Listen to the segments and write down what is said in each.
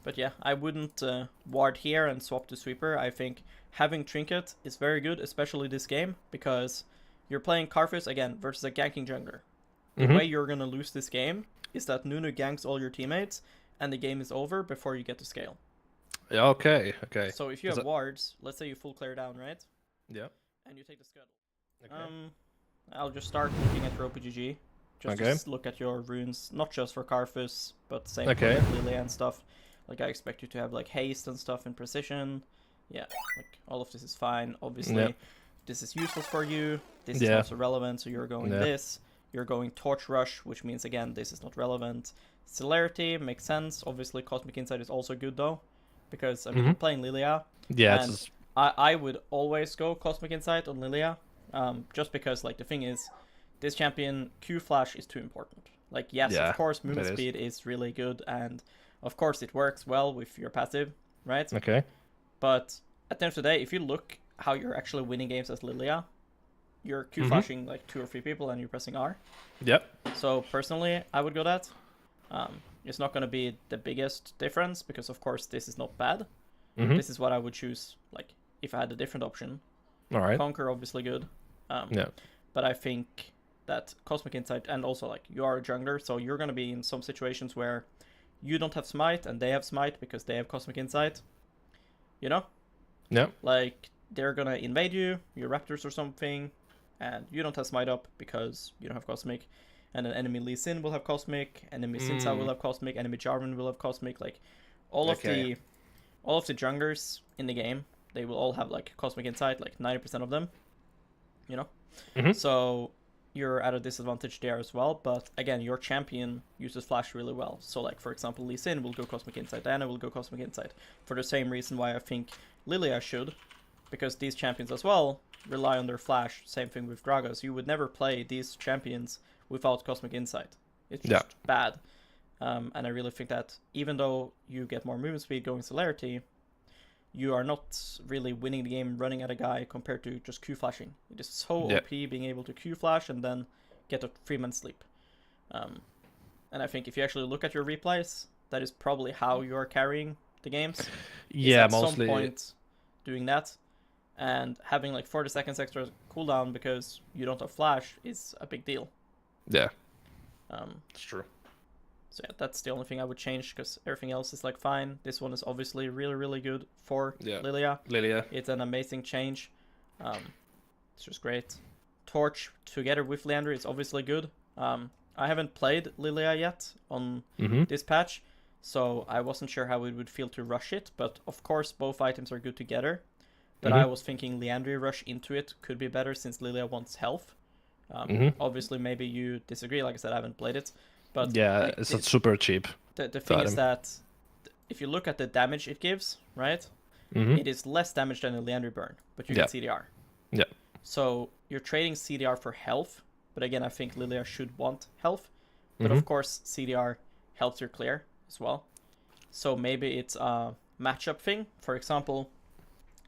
But yeah, I wouldn't ward here and swap to sweeper. I think having trinket is very good, especially this game, because you're playing Karfus again versus a ganking jungler. The way you're gonna lose this game is that Nunu ganks all your teammates, and the game is over before you get to scale. Yeah, okay. So if you have wards, let's say you full clear down, right? Yeah. And you take the scuttle. Okay. I'll just start looking at your OPGG. Just to look at your runes, not just for Karfus, but same for like Lillia and stuff. Like, I expect you to have like haste and stuff and precision. Yeah, like all of this is fine. Obviously, this is useless for you. This is also relevant, so you're going this. You're going Torch Rush, which means, again, this is not relevant. Celerity makes sense. Obviously, Cosmic Insight is also good, though. Because, I mean, you're playing Lillia. Yeah, and I would always go Cosmic Insight on Lillia. Just because, like, the thing is, this champion, Q Flash is too important. Like, yes, of course, movement speed is really good, and of course it works well with your passive, right? Okay. But at the end of the day, if you look how you're actually winning games as Lillia, you're Q-flashing like 2 or 3 people and you're pressing R. Yep. So personally, I would go that. It's not going to be the biggest difference because, of course, this is not bad. This is what I would choose, like, if I had a different option. All right. Conquer, obviously good. But I think that Cosmic Insight, and also, like, you are a jungler, so you're going to be in some situations where you don't have Smite and they have Smite because they have Cosmic Insight. You know? Yeah. Like, they're going to invade you, your Raptors or something, and you don't have Smite up because you don't have Cosmic. And then enemy Lee Sin will have Cosmic, enemy Sinsa will have Cosmic, enemy Jarvan will have Cosmic. Like, all of the junglers in the game, they will all have, like, Cosmic Insight, like 90% of them. You know? So you're at a disadvantage there as well, but again, your champion uses Flash really well. So, like, for example, Lee Sin will go Cosmic Insight, Diana will go Cosmic Insight, for the same reason why I think Lillia should, because these champions as well rely on their Flash. Same thing with Gragas. You would never play these champions without Cosmic Insight. It's just bad. And I really think that even though you get more movement speed going Celerity, you are not really winning the game running at a guy compared to just Q-flashing. It is so OP being able to Q-flash and then get a 3-man sleep. And I think if you actually look at your replays, that is probably how you are carrying the games. Yeah, at mostly. Some point doing that. And having like 40 seconds extra cooldown because you don't have flash is a big deal. Yeah. It's true. So yeah, that's the only thing I would change because everything else is like fine. This one is obviously really, really good for Lillia. It's an amazing change. It's just great. Torch together with Leandry is obviously good. I haven't played Lillia yet on this patch, so I wasn't sure how it would feel to rush it. But of course, both items are good together. But I was thinking Leandry rush into it could be better since Lillia wants health. Obviously, maybe you disagree. Like I said, I haven't played it. But yeah, like, it's not super cheap. The thing is that if you look at the damage it gives, right? It is less damage than a Leandry burn, but you get CDR. Yeah. So you're trading CDR for health. But again, I think Lillia should want health. But of course, CDR helps your clear as well. So maybe it's a matchup thing. For example,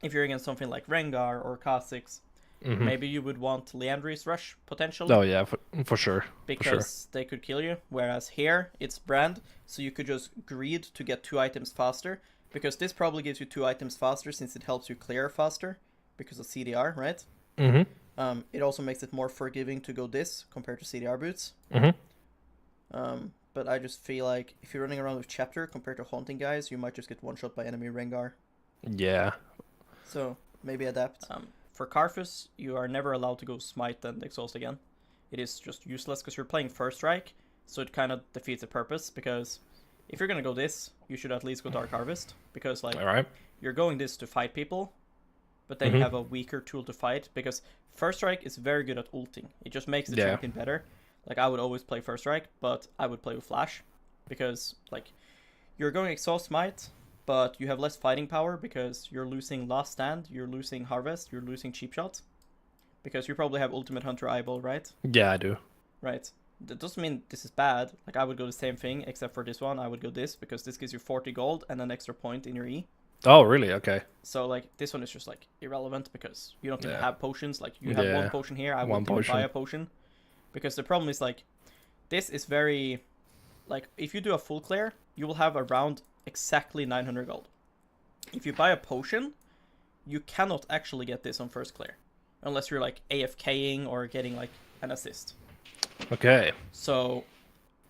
if you're against something like Rengar or Kha'Zix, maybe you would want Leandry's rush potentially. Oh yeah, for sure. Because they could kill you. Whereas here, it's Brand, so you could just greed to get 2 items faster. Because this probably gives you 2 items faster since it helps you clear faster. Because of CDR, right? It also makes it more forgiving to go this compared to CDR boots. But I just feel like if you're running around with Chapter compared to Haunting guys, you might just get one-shot by enemy Rengar. Yeah. So, maybe adapt. For Karfus, you are never allowed to go Smite and Exhaust again. It is just useless because you're playing First Strike, so it kind of defeats the purpose, because if you're going to go this, you should at least go Dark Harvest, because like you're going this to fight people, but then you have a weaker tool to fight, because First Strike is very good at ulting. It just makes the champion better. Like, I would always play First Strike, but I would play with Flash, because like you're going Exhaust Smite, but you have less fighting power because you're losing Last Stand, you're losing Harvest, you're losing Cheap Shot. Because you probably have Ultimate Hunter Eyeball, right? Yeah, I do. Right. That doesn't mean this is bad. Like, I would go the same thing, except for this one. I would go this, because this gives you 40 gold and an extra point in your E. Oh, really? Okay. So, like, this one is just, like, irrelevant, because you don't even have potions. Like, you have one potion here, I won't even buy a potion. Because the problem is, like, this is very... like if you do a full clear, you will have around exactly 900 gold. If you buy a potion, you cannot actually get this on first clear, unless you're like AFKing or getting like an assist. Okay. So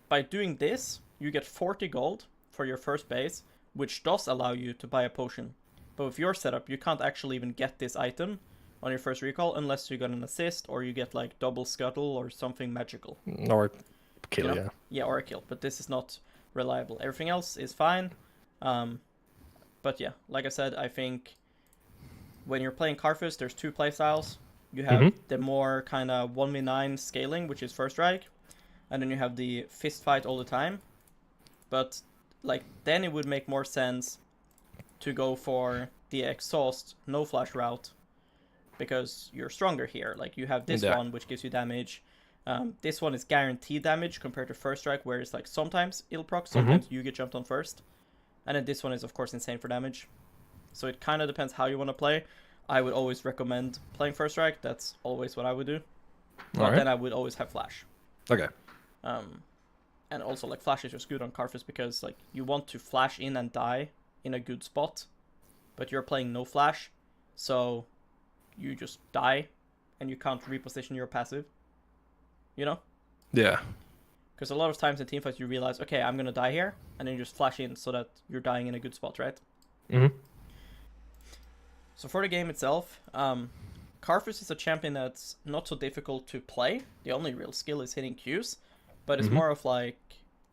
by doing this, you get 40 gold for your first base, which does allow you to buy a potion. But with your setup, you can't actually even get this item on your first recall unless you got an assist or you get like double scuttle or something magical. Or kill, You know? yeah. Yeah, or a kill. But this is not reliable. Everything else is fine. But yeah, like I said, I think when you're playing Karfus, there's two playstyles. You have the more kind of 1v9 scaling, which is first strike, and then you have the fist fight all the time. But like then it would make more sense to go for the exhaust no flash route because you're stronger here. Like you have this one which gives you damage. This one is guaranteed damage compared to first strike, where it's like sometimes it'll proc, sometimes you get jumped on first. And then this one is of course insane for damage. So it kind of depends how you want to play. I would always recommend playing first strike. That's always what I would do. But then I would always have flash. Okay. And also like flash is just good on Karfus because like you want to flash in and die in a good spot, but you're playing no flash, so you just die and you can't reposition your passive. You know? Yeah. Because a lot of times in teamfights you realize, okay, I'm gonna die here, and then you just flash in so that you're dying in a good spot, right? So for the game itself, Karfus is a champion that's not so difficult to play. The only real skill is hitting Qs, but it's more of like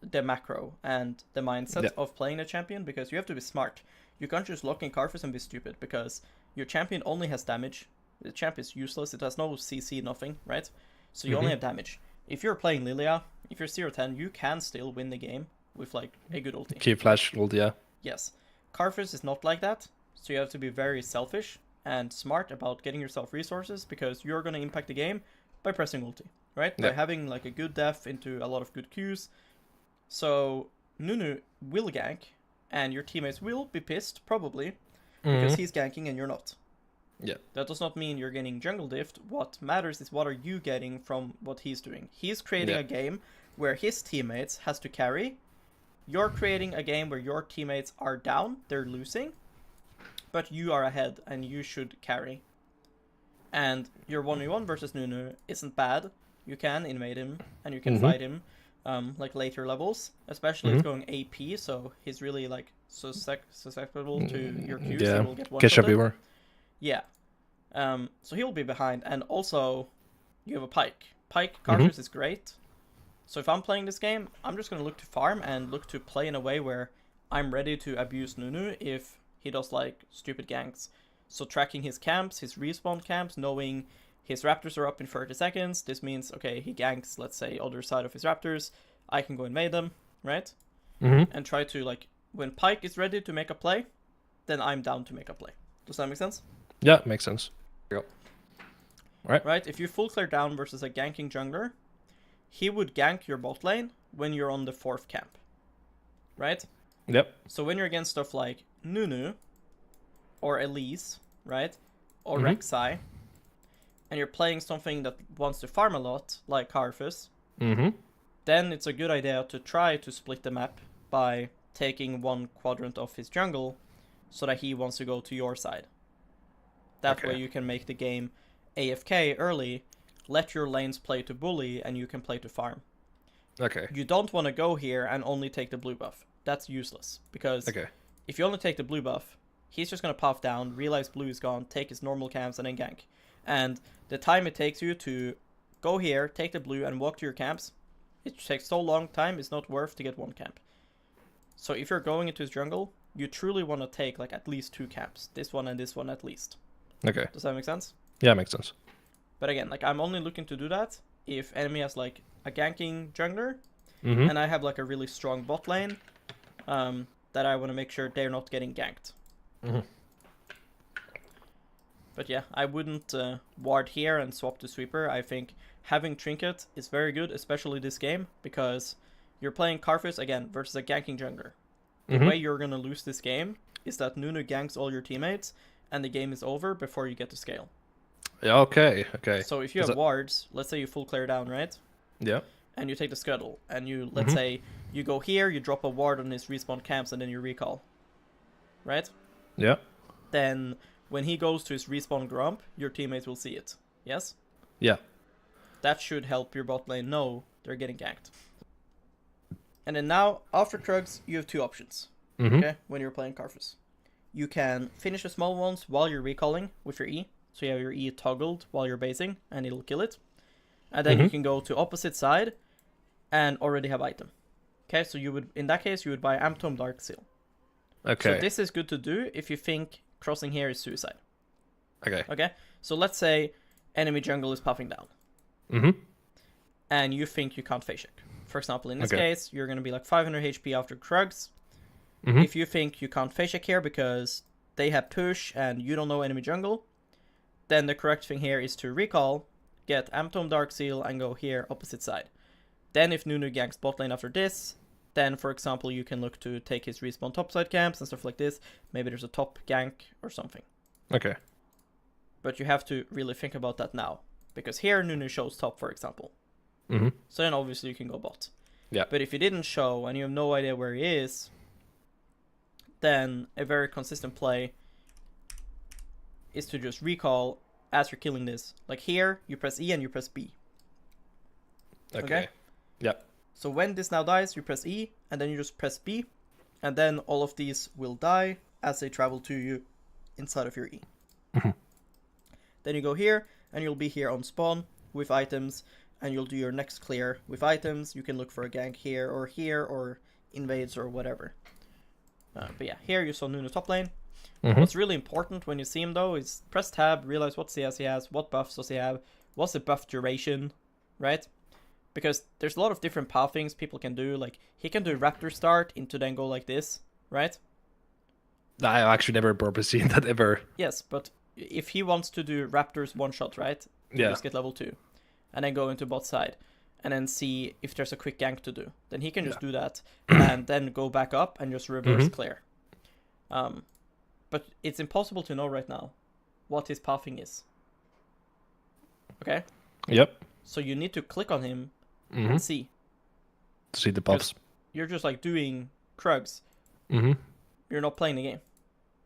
the macro and the mindset of playing the champion, because you have to be smart. You can't just lock in Karfus and be stupid, because your champion only has damage. The champ is useless. It has no CC, nothing, right? So you only have damage. If you're playing Lillia, if you're 0-10, you can still win the game with like a good ulti. Key flash ult, yeah. Yes. Karfus is not like that, so you have to be very selfish and smart about getting yourself resources, because you're going to impact the game by pressing ulti, right? By having like a good def into a lot of good Qs. So Nunu will gank, and your teammates will be pissed, probably, because he's ganking and you're not. Yeah. That does not mean you're getting jungle diffed. What matters is what are you getting from what he's doing. He's creating a game where his teammates has to carry. You're creating a game where your teammates are down, they're losing, but you are ahead and you should carry. And your 1v1 versus Nunu isn't bad. You can invade him and you can fight him like later levels, especially if going AP, so he's really like susceptible to your Qs. Yeah, will get one catch everywhere. Yeah. So he'll be behind, and also you have a Pike. Pike Karfus is great. So if I'm playing this game, I'm just going to look to farm and look to play in a way where I'm ready to abuse Nunu if he does like stupid ganks. So tracking his camps, his respawn camps, knowing his raptors are up in 30 seconds. This means, okay, he ganks, let's say, other side of his raptors. I can go invade them, right? And try to, like, when Pike is ready to make a play, then I'm down to make a play. Does that make sense? Yeah, makes sense. Yep. Right? If you full clear down versus a ganking jungler, he would gank your bot lane when you're on the 4th camp. Right? Yep. So when you're against stuff like Nunu, or Elise, right? Or Rek'Sai, and you're playing something that wants to farm a lot, like Karfus, then it's a good idea to try to split the map by taking one quadrant of his jungle so that he wants to go to your side. That way you can make the game AFK early, let your lanes play to bully, and you can play to farm. Okay. You don't want to go here and only take the blue buff. That's useless, because if you only take the blue buff, he's just going to pop down, realize blue is gone, take his normal camps, and then gank. And the time it takes you to go here, take the blue, and walk to your camps, it takes so long time, it's not worth to get one camp. So if you're going into his jungle, you truly want to take like at least 2 camps. This one and this one at least. Okay. Does that make sense? Yeah, makes sense. But again, like I'm only looking to do that if enemy has like a ganking jungler, and I have like a really strong bot lane, that I want to make sure they're not getting ganked. But yeah, I wouldn't ward here and swap to sweeper. I think having trinket is very good, especially this game, because you're playing Karfus again versus a ganking jungler. The way you're gonna lose this game is that Nunu ganks all your teammates, and the game is over before you get to scale. Yeah, okay. So if you have wards, let's say you full clear down, right? Yeah. And you take the scuttle, and you, let's say, You go here, you drop a ward on his respawn camps, and then you recall. Right? Yeah. Then when he goes to his respawn grump, your teammates will see it. Yes? Yeah. That should help your bot lane know they're getting ganked. And then now, after Krugs, you have two options. Okay? When you're playing Karfus. You can finish the small ones while you're recalling with your E. So you have your E toggled while you're basing, and it'll kill it. And then you can go to opposite side and already have item. Okay, so you would, in that case, you would buy Amtome Dark Seal. Okay. So this is good to do if you think crossing here is suicide. Okay. Okay, so let's say enemy jungle is puffing down. And you think you can't phase check. For example, in this case, you're going to be like 500 HP after Krugs. If you think you can't phase check here because they have push and you don't know enemy jungle, then the correct thing here is to recall, get Amtome Dark Seal, and go here opposite side. Then if Nunu ganks bot lane after this, then for example you can look to take his respawn topside camps and stuff like this. Maybe there's a top gank or something. Okay. But you have to really think about that now. Because here Nunu shows top, for example. So then obviously you can go bot. Yeah. But if he didn't show and you have no idea where he is, then a very consistent play is to just recall as you're killing this. Like here, you press E and you press B. Okay. Yep. So when this now dies, you press E and then you just press B. And then all of these will die as they travel to you inside of your E. Then you go here and you'll be here on spawn with items. And you'll do your next clear with items. You can look for a gank here or invades or whatever. But yeah, here you saw Nunu top lane. What's really important when you see him though is press tab, realize what CS he has, what buffs does he have, what's the buff duration, right? Because there's a lot of different pathings people can do. Like he can do Raptor start into then go like this, right? I actually never purposely seen that ever. Yes, but if he wants to do Raptors one shot, right? Yeah. Just get level 2. And then go into bot side and then see if there's a quick gank to do. Then he can just do that and then go back up and just reverse clear. But it's impossible to know right now what his pathing is. Okay? Yep. So you need to click on him and see. To see the buffs. You're just like doing Krugs. You're not playing the game.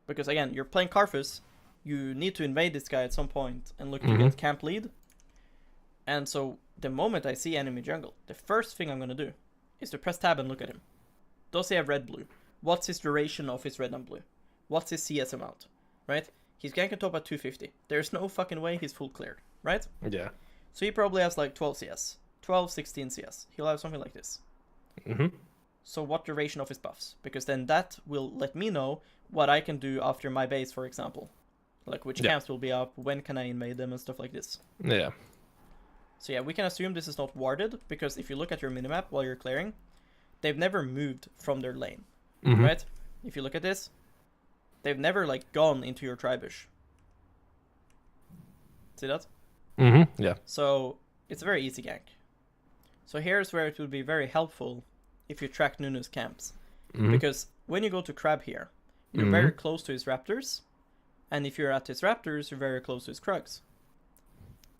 Because again, you're playing Karfus. You need to invade this guy at some point and look to get camp lead. And so the moment I see enemy jungle, the first thing I'm going to do is to press tab and look at him. Does he have red blue? What's his duration of his red and blue? What's his CS amount? Right? He's ganking top at 250. There's no fucking way he's full cleared. Right? Yeah. So he probably has like 12 CS. 12, 16 CS. He'll have something like this. So what duration of his buffs? Because then that will let me know what I can do after my base, for example. Like which camps will be up, when can I invade them and stuff like this. Yeah. So yeah, we can assume this is not warded, because if you look at your minimap while you're clearing, they've never moved from their lane, right? If you look at this, they've never like gone into your tribush. See that? Yeah. So it's a very easy gank. So here's where it would be very helpful if you track Nunu's camps. Because when you go to Crab here, you're very close to his Raptors, and if you're at his Raptors, you're very close to his Krugs.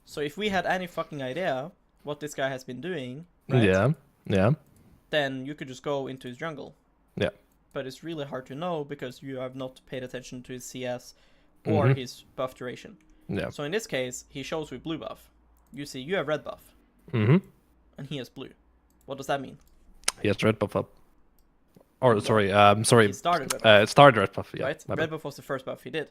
So if we had any fucking idea what this guy has been doing, right, then you could just go into his jungle. Yeah. But it's really hard to know because you have not paid attention to his CS or his buff duration. Yeah. So in this case, he shows with blue buff. You see, you have red buff. And he has blue. What does that mean? He has red buff up. Or, sorry. He started red buff. It started red buff, yeah. Right? Red buff was the first buff he did.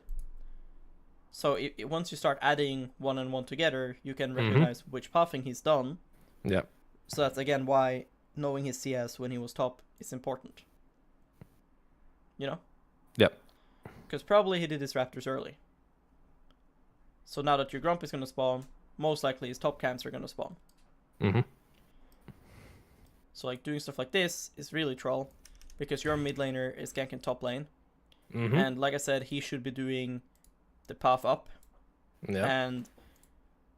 So once you start adding one and one together, you can recognize which pathing he's done. Yeah. So that's again why knowing his CS when he was top is important. You know? Yep. Because probably he did his Raptors early. So now that your Grump is going to spawn, most likely his top camps are going to spawn. So like doing stuff like this is really troll. Because your mid laner is ganking top lane. And like I said, he should be doing the path up, and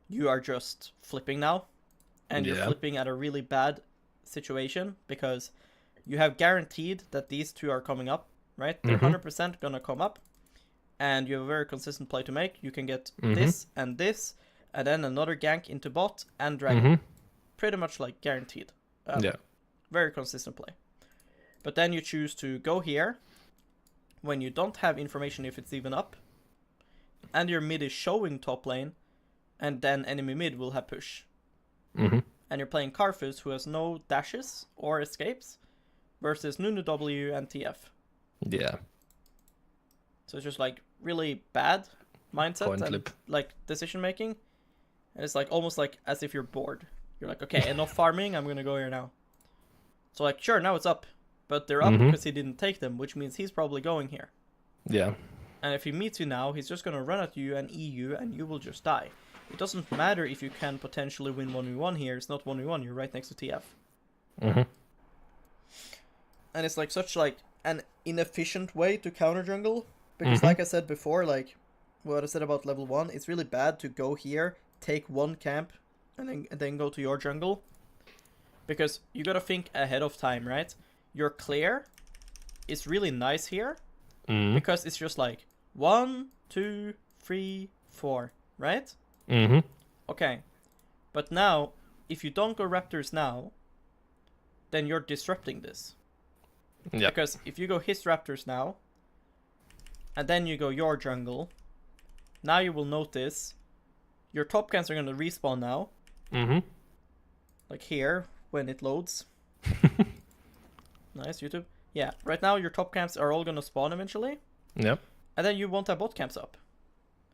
you are just flipping now, and you're flipping at a really bad situation because you have guaranteed that these two are coming up, right? They're 100% gonna come up, and you have a very consistent play to make. You can get this, and then another gank into bot and dragon. Pretty much like guaranteed. Very consistent play. But then you choose to go here when you don't have information if it's even up, and your mid is showing top lane, and then enemy mid will have push. And you're playing Karfus, who has no dashes or escapes, versus Nunu W and TF. Yeah. So it's just like really bad mindset Coin and flip. like decision making. And it's like almost like as if you're bored. You're like, okay, enough farming, I'm gonna go here now. So like, sure, now it's up. But they're up because he didn't take them, which means he's probably going here. Yeah. And if he meets you now, he's just gonna run at you and E you, and you will just die. It doesn't matter if you can potentially win 1v1 here. It's not 1v1, you're right next to TF. And it's like such like an inefficient way to counter jungle. Because like I said before, like what I said about level 1, it's really bad to go here, take one camp, and then go to your jungle. Because you gotta think ahead of time, right? Your clear is really nice here. Because it's just like 1, 2, 3, 4, right? Okay. But now, if you don't go Raptors now, then you're disrupting this. Yeah. Because if you go his Raptors now, and then you go your jungle, now you will notice your top camps are going to respawn now. Like here, when it loads. Nice, YouTube. Yeah, right now your top camps are all going to spawn eventually. Yep. And then you won't have bot camps up.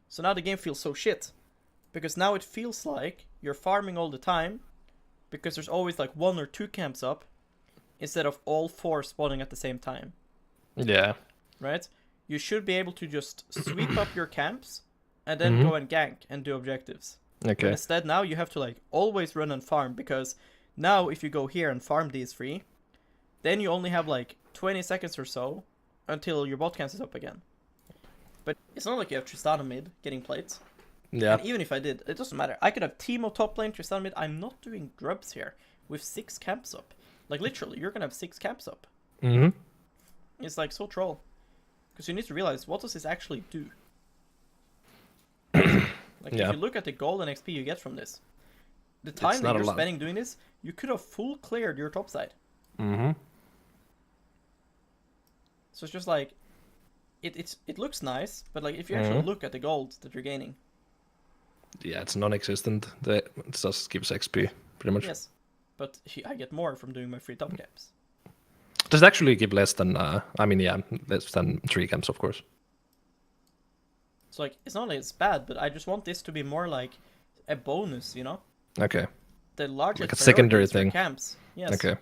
So now the game feels so shit. Because now it feels like you're farming all the time. Because there's always like 1 or 2 camps up. Instead of all 4 spawning at the same time. Yeah. Right? You should be able to just sweep up your camps. And then go and gank and do objectives. Okay. But instead now you have to like always run and farm. Because now if you go here and farm these 3. Then you only have like 20 seconds or so. Until your bot camps is up again. But it's not like you have Tristana mid getting plates. Yeah. And even if I did, it doesn't matter. I could have Teemo top lane, Tristana mid. I'm not doing grubs here with 6 camps up. Like literally, you're gonna have 6 camps up. It's like so troll. Because you need to realize, what does this actually do? Like if you look at the gold and XP you get from this, the time that you're spending doing this, you could have full cleared your top side. So it's just like, it looks nice, but like if you actually look at the gold that you're gaining. Yeah, it's non-existent. It just gives XP, pretty much. Yes, but I get more from doing my free top camps. Does it actually give less than, less than 3 camps, of course. So like, it's not like it's bad, but I just want this to be more like a bonus, you know? Okay. The larger like a secondary thing. Camps. Yes. Okay.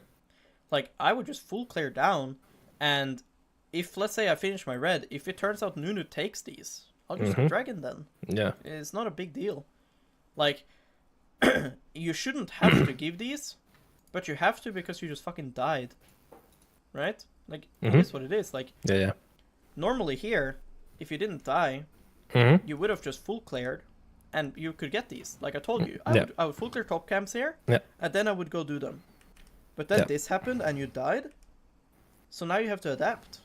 Like, I would just full clear down, and if, let's say I finish my red, if it turns out Nunu takes these, I'll just dragon then. Yeah. It's not a big deal. Like, you shouldn't have to give these, but you have to because you just fucking died. Right? Like, it is what it is. Like, Yeah. normally here, if you didn't die, you would have just full cleared, and you could get these. Like I told you, I would full clear top camps here, and then I would go do them. But then this happened, and you died. So now you have to adapt.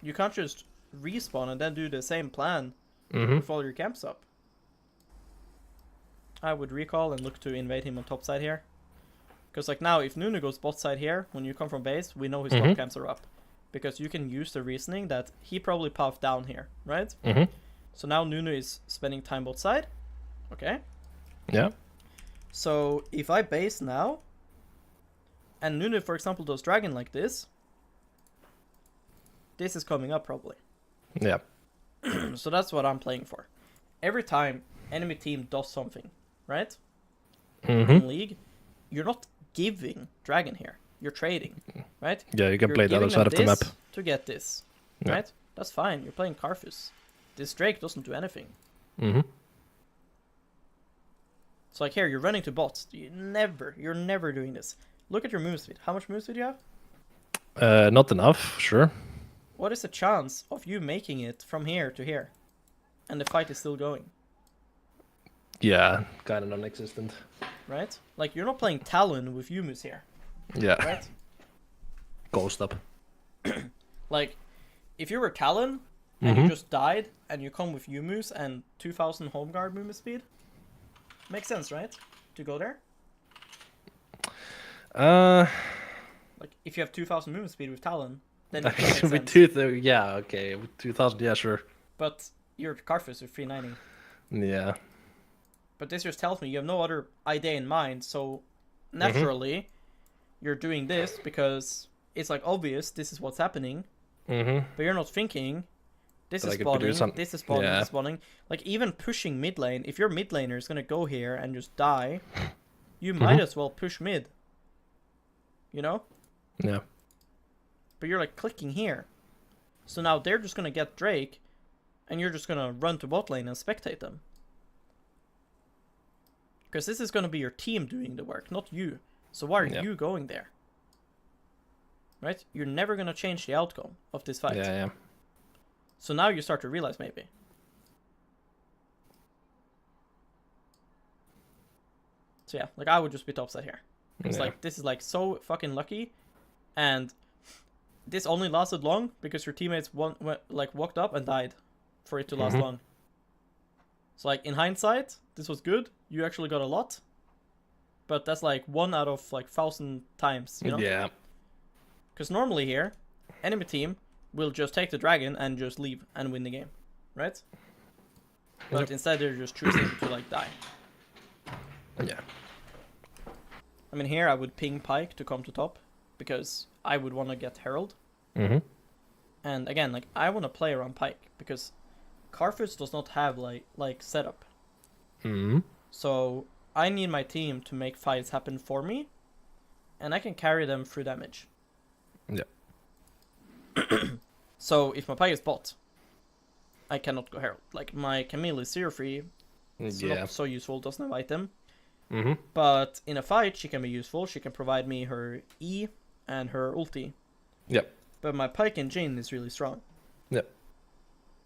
You can't just respawn and then do the same plan with all your camps up. I would recall and look to invade him on top side here. Because like now, if Nunu goes bot side here, when you come from base, we know his top camps are up. Because you can use the reasoning that he probably puffed down here, right? So now Nunu is spending time bot side. Okay. Yeah. So if I base now, and Nunu, for example, does dragon like this is coming up probably. Yeah. So that's what I'm playing for. Every time enemy team does something, right? In League, you're not giving dragon here. You're trading, right? Yeah, you can play the other side of the map. To get this, right? That's fine. You're playing Karfus. This Drake doesn't do anything. So like here, you're running to bots. You're never doing this. Look at your move speed. How much move speed do you have? Not enough, sure. What is the chance of you making it from here to here? And the fight is still going. Yeah, kind of non-existent. Right? Like, you're not playing Talon with Yumus here. Yeah. Right? Ghost up. Like, if you were Talon, and you just died, and you come with Yumus and 2000 home guard movement speed, makes sense, right? To go there? Like, if you have 2,000 movement speed with Talon, then it makes sense. With yeah, okay, with 2,000, yeah, sure. But you're Karfus with 390. Yeah. But this just tells me you have no other idea in mind, so naturally you're doing this because it's like obvious this is what's happening, but you're not thinking this is spawning, this is spawning, this is spawning. Like, even pushing mid lane, if your mid laner is gonna go here and just die, you might as well push mid. You know? Yeah. But you're like clicking here. So now they're just gonna get Drake, and you're just gonna run to bot lane and spectate them. Because this is gonna be your team doing the work, not you. So why are you going there? Right? You're never gonna change the outcome of this fight. Yeah. So now you start to realize maybe. So yeah, like I would just be topside here. It's like, this is like so fucking lucky, and this only lasted long because your teammates walked up and died for it to last long. So like in hindsight, this was good. You actually got a lot, but that's like 1 out of like 1,000 times, you know? Yeah. Because normally here, enemy team will just take the dragon and just leave and win the game, right? But instead they're just choosing to like die. Yeah. I mean, here I would ping Pyke to come to top because I would want to get Herald. And again, like I want to play around Pyke because Karfus does not have like setup. So I need my team to make fights happen for me, and I can carry them through damage. Yeah. So if my Pyke is bot, I cannot go Herald. Like my Camille is 0-3. It's not so useful, doesn't have item. But in a fight, she can be useful. She can provide me her E and her ulti. Yep. But my Pyke and Jhin is really strong. Yep.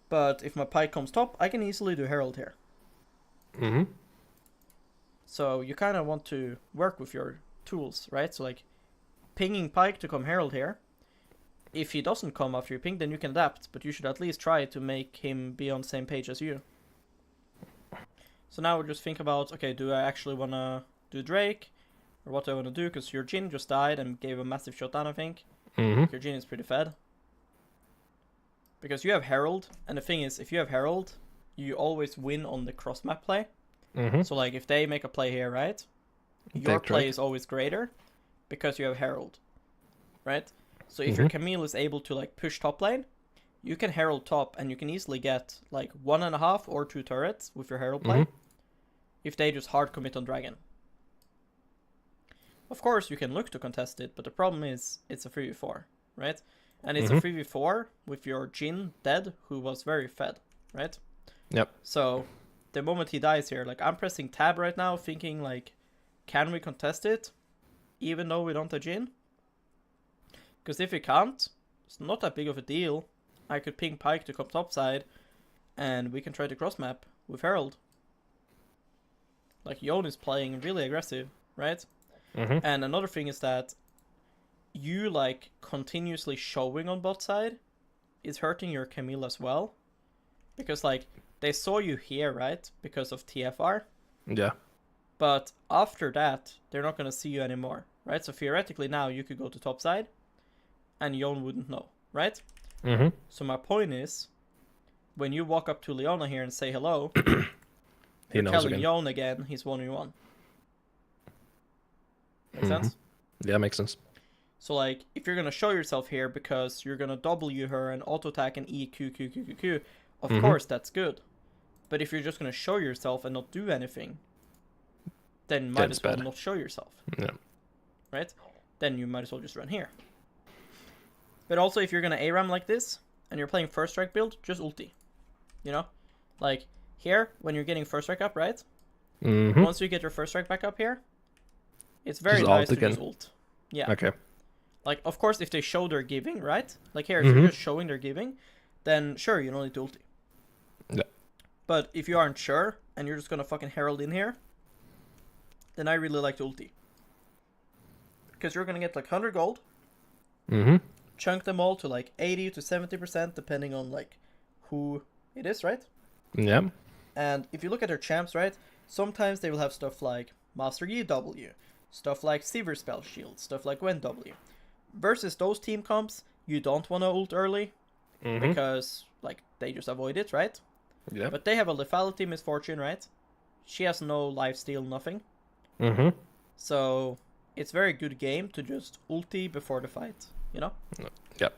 But if my Pyke comes top, I can easily do Herald here. So you kind of want to work with your tools, right? So like pinging Pyke to come Herald here. If he doesn't come after you ping, then you can adapt. But you should at least try to make him be on the same page as you. So now we just think about, okay, do I actually want to do Drake? Or what do I want to do? Because your Jhin just died and gave a massive shutdown, I think. Your Jhin is pretty fed. Because you have Herald, and the thing is, if you have Herald, you always win on the cross-map play. So like, if they make a play here, right? Your play is always greater because you have Herald, right? So if your Camille is able to like push top lane, you can Herald top, and you can easily get like 1.5 or 2 turrets with your Herald play. If they just hard commit on Dragon. Of course, you can look to contest it, but the problem is it's a 3v4, right? And it's a 3v4 with your Jhin dead, who was very fed, right? Yep. So the moment he dies here, like I'm pressing tab right now, thinking like, can we contest it, even though we don't have Jhin? Because if we can't, it's not that big of a deal. I could ping Pyke to come topside, and we can try to cross map with Herald. Like, Yon is playing really aggressive, right? And another thing is that you, like, continuously showing on bot side is hurting your Camille as well. Because, like, they saw you here, right? Because of TFR. Yeah. But after that, they're not going to see you anymore, right? So theoretically now you could go to top side, and Yon wouldn't know, right? So my point is, when you walk up to Leona here and say hello, you're telling Yon again he's 1v1. Make sense? Yeah, makes sense. So like, if you're gonna show yourself here because you're gonna W her and auto attack and E Q, of course that's good. But if you're just gonna show yourself and not do anything, then might as well not show yourself. Yeah. Right? Then you might as well just run here. But also, if you're gonna ARAM like this, and you're playing first strike build, just ulti. You know? Like, here, when you're getting first strike up, right? Once you get your first strike back up here, it's very nice to just ult. Yeah. Okay. Like, of course, if they show they're giving, right? Like here, if you're just showing they're giving, then sure, you don't need to ulti. Yeah. But if you aren't sure, and you're just gonna fucking Herald in here, then I really like to ulti. Because you're gonna get like 100 gold. Chunk them all to like 80 to 70%, depending on like who it is, right? Yeah. And if you look at their champs, right? Sometimes they will have stuff like Master Yi W, stuff like Sivir Spell Shield, stuff like Gwen W. versus those team comps, you don't want to ult early because like they just avoid it, right? Yeah. But they have a lethality misfortune, right? She has no life steal, nothing. So it's very good game to just ulti before the fight, you know? Yep.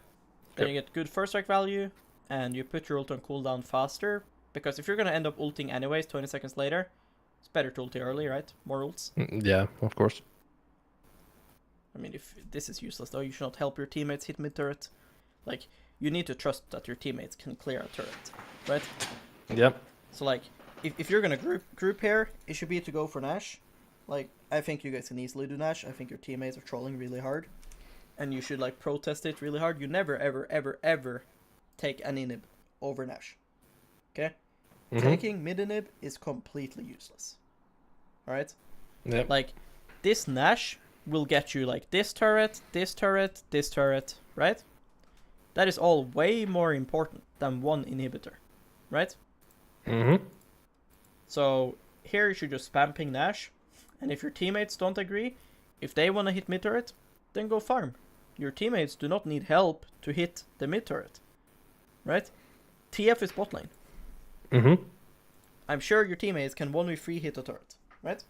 Then you get good first strike value, and you put your ult on cooldown faster, because if you're gonna end up ulting anyways 20 seconds later, it's better to ulti early, right? More ults. Yeah, of course. I mean, if this is useless though, you should not help your teammates hit mid turret. Like, you need to trust that your teammates can clear a turret, right? Yep. So like, if you're gonna group here, it should be to go for Nash. Like, I think you guys can easily do Nash. I think your teammates are trolling really hard, and you should like protest it really hard. You never ever ever ever take an inhib over Nash. Okay? Taking mid inhib is completely useless. Alright? Yep. Like, this Nash will get you like this turret, this turret, this turret, right? That is all way more important than one inhibitor, right? So here you should just spam ping Nash, and if your teammates don't agree, if they want to hit mid turret, then go farm. Your teammates do not need help to hit the mid turret, right? TF is bot lane. I'm sure your teammates can 1v3 hit a turret, right?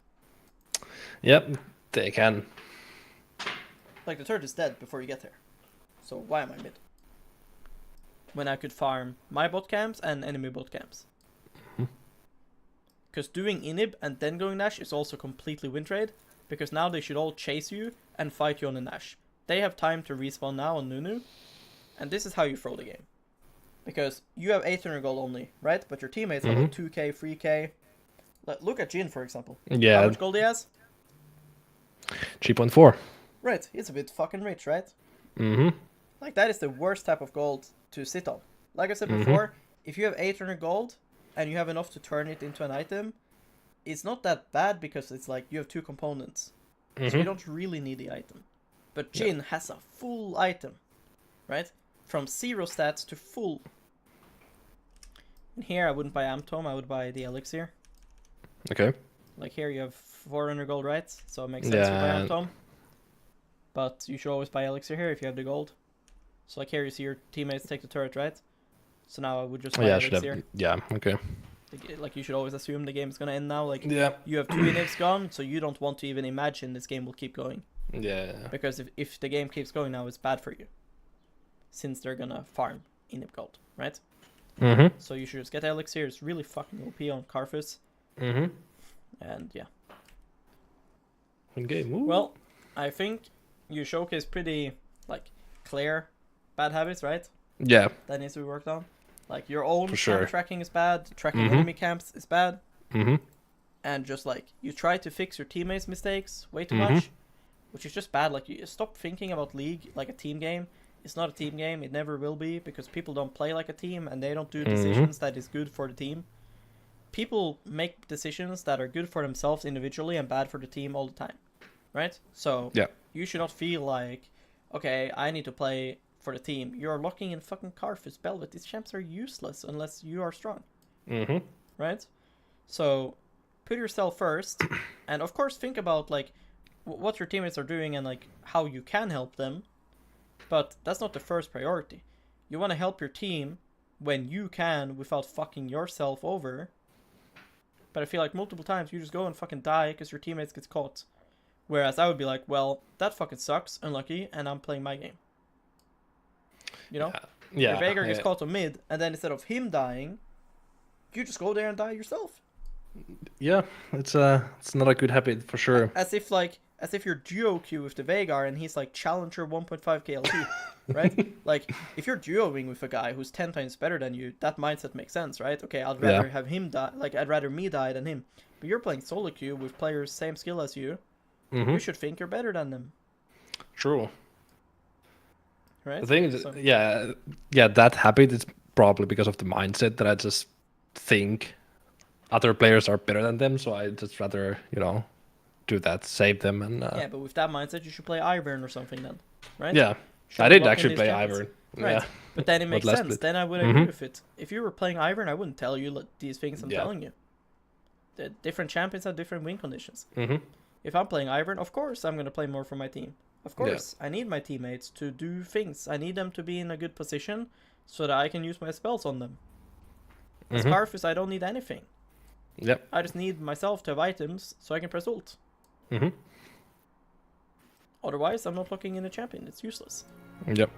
Yep, they can. Like, the turret is dead before you get there. So why am I mid? When I could farm my bot camps and enemy bot camps. Because doing inhib and then going Nash is also completely win trade, because now they should all chase you and fight you on the Nash. They have time to respawn now on Nunu, and this is how you throw the game. Because you have 800 gold only, right? But your teammates have like 2k, 3k. Look at Jhin, for example. Yeah. How much gold he has? 3.4. Right, he's a bit fucking rich, right? Like, that is the worst type of gold to sit on. Like I said before, if you have 800 gold and you have enough to turn it into an item, it's not that bad, because it's like you have two components. So you don't really need the item. But Jhin has a full item, right? From 0 stats to full. And here I wouldn't buy Amtome, I would buy the elixir. Okay. Like, here you have 400 gold, right? So it makes sense to buy Amtome. But you should always buy elixir here if you have the gold. So like, here you see your teammates take the turret, right? So now I would just buy elixir. Yeah, okay. Like, you should always assume the game is gonna end now. Like, Yeah. you have 2 inhibs gone, so you don't want to even imagine this game will keep going. Yeah. Because if the game keeps going now, it's bad for you. Since they're gonna farm inhib gold, right? So you should just get elixir. It's really fucking OP on Karfus. And yeah. Okay, well, I think you showcase pretty like clear bad habits, right? Yeah. That needs to be worked on. Like, your own For sure. camp tracking is bad, tracking enemy camps is bad, Mm-hmm. and just like you try to fix your teammates' mistakes way too much, which is just bad. Like, you stop thinking about League like a team game. It's not a team game. It never will be, because people don't play like a team and they don't do decisions that is good for the team. People make decisions that are good for themselves individually and bad for the team all the time, right? So Yeah. you should not feel like, okay, I need to play for the team. You're locking in fucking Karfus, Belvet. These champs are useless unless you are strong, right? So put yourself first, and of course think about like what your teammates are doing and like how you can help them. But that's not the first priority. You want to help your team when you can without fucking yourself over. But I feel like multiple times you just go and fucking die because your teammates gets caught. Whereas I would be like, well, that fucking sucks, unlucky, and I'm playing my game. You know? Yeah. Your Veigar gets caught on mid, and then instead of him dying, you just go there and die yourself. Yeah, it's not a good habit for sure. As if you're duo queue with the Veigar and he's like challenger 1.5 KLT, right? Like, if you're duoing with a guy who's 10 times better than you, that mindset makes sense, right? Okay, I'd rather have him die, like I'd rather me die than him. But you're playing solo queue with players same skill as you. You should think you're better than them. True. Right? The thing is, yeah, that habit is probably because of the mindset that I just think other players are better than them, so I just rather, do that, save them, and yeah, but with that mindset, you should play Ivern or something then, right? Yeah, Should I did lock in actually these play champions. Ivern. Right. Yeah, but then it makes last sense. bit. Then I would agree with it. If you were playing Ivern, I wouldn't tell you these things I'm telling you. The different champions have different win conditions. If I'm playing Ivern, of course I'm going to play more for my team. Of course, I need my teammates to do things. I need them to be in a good position so that I can use my spells on them. As Karfus, I don't need anything. Yep. I just need myself to have items so I can press ult. Mm-hmm. Otherwise, I'm not locking in a champion. It's useless. Yep.